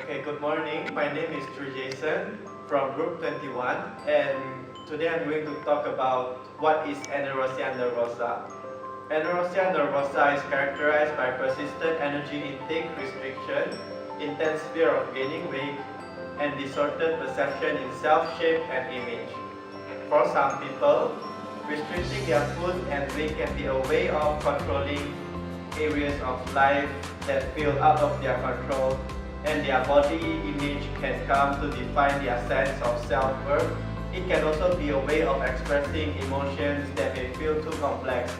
Okay, good morning. My name is Jason from Group 21, and today I'm going to talk about what is anorexia nervosa. Anorexia nervosa is characterized by persistent energy intake restriction, intense fear of gaining weight, and distorted perception in self-shape and image. For some people, restricting their food and weight can be a way of controlling areas of life that feel out of their control, and their body image can come to define their sense of self-worth. It can also be a way of expressing emotions that may feel too complex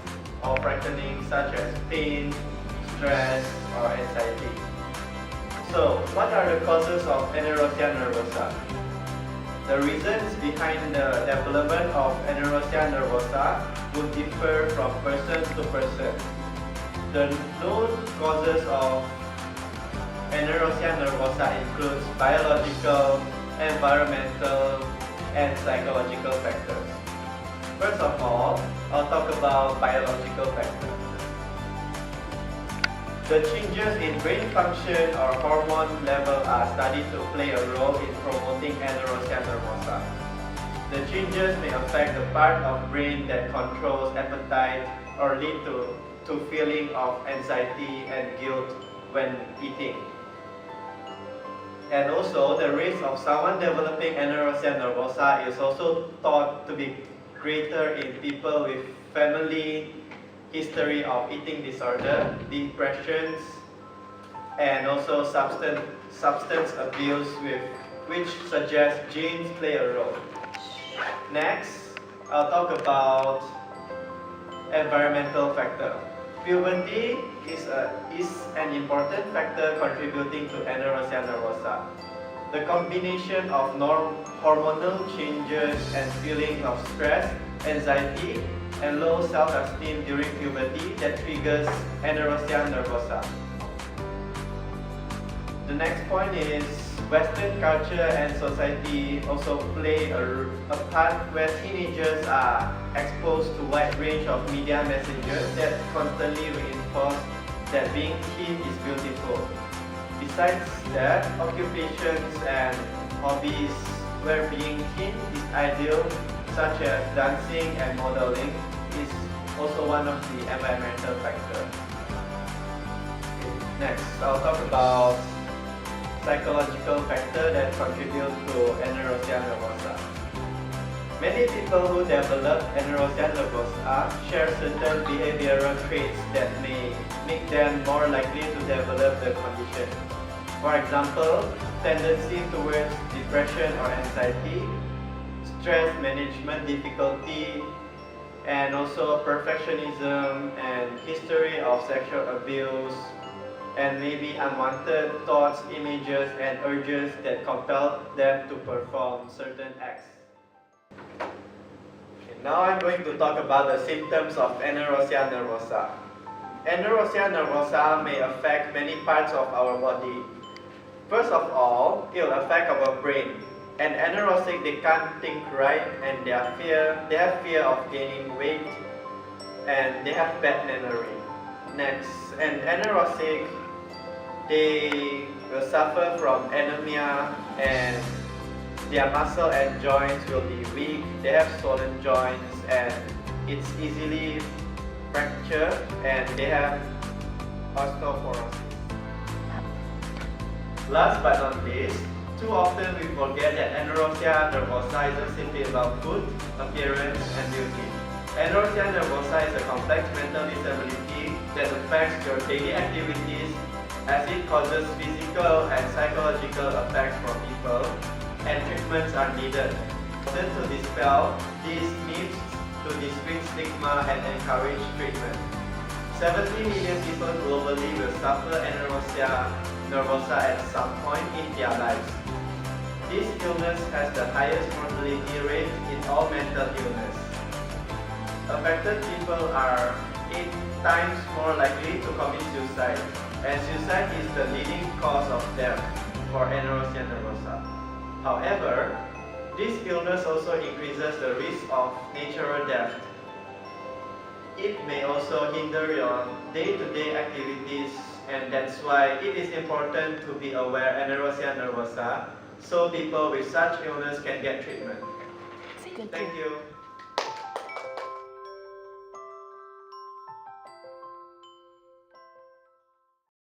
or frightening, such as pain, stress, or anxiety. So, what are the causes of anorexia nervosa? The reasons behind the development of anorexia nervosa would differ from person to person. The known causes of anorexia nervosa includes biological, environmental, and psychological factors. First of all, I'll talk about biological factors. The changes in brain function or hormone level are studied to play a role in promoting anorexia nervosa. The changes may affect the part of brain that controls appetite or lead to feeling of anxiety and guilt when eating. And also, the risk of someone developing anorexia nervosa is also thought to be greater in people with family history of eating disorder, depressions, and also substance abuse, which suggests genes play a role. Next, I'll talk about environmental factor. Puberty is an important factor contributing to anorexia nervosa. The combination of hormonal changes and feelings of stress, anxiety, and low self-esteem during puberty that triggers anorexia nervosa. The next point is Western culture and society also play a part where teenagers are exposed to a wide range of media messages that constantly reinforce that being thin is beautiful. Besides that, occupations and hobbies where being thin is ideal, such as dancing and modeling, is also one of the environmental factors. Next, I'll talk about psychological factors that contribute to anorexia nervosa. Many people who develop anorexia nervosa share certain behavioral traits that may make them more likely to develop the condition. For example, tendency towards depression or anxiety, stress management difficulty, and also perfectionism and history of sexual abuse, and maybe unwanted thoughts, images, and urges that compel them to perform certain acts. Okay, now I'm going to talk about the symptoms of anorexia nervosa. Anorexia nervosa may affect many parts of our body. First of all, it will affect our brain. And anorexic, they can't think right, and they have fear of gaining weight, and they have bad memory. Next, and anorexic, they will suffer from anemia, and their muscle and joints will be weak. They have swollen joints, and it's easily fractured, and they have osteoporosis. Last but not least, too often we forget that anorexia nervosa isn't simply about food, appearance, and beauty. Anorexia nervosa is a complex mental disability that affects your daily activities, as it causes physical and psychological effects for people, and treatments are needed. To dispel these myths, to dispel stigma and encourage treatment. 70 million people globally will suffer anorexia nervosa at some point in their lives. This illness has the highest mortality rate in all mental illness. Affected people are 8 times more likely to commit suicide, and suicide is the leading cause of death for anorexia nervosa. However, this illness also increases the risk of natural death. It may also hinder your day-to-day activities and that's why it is important to be aware Anorexia nervosa so people with such illness can get treatment. Thank you.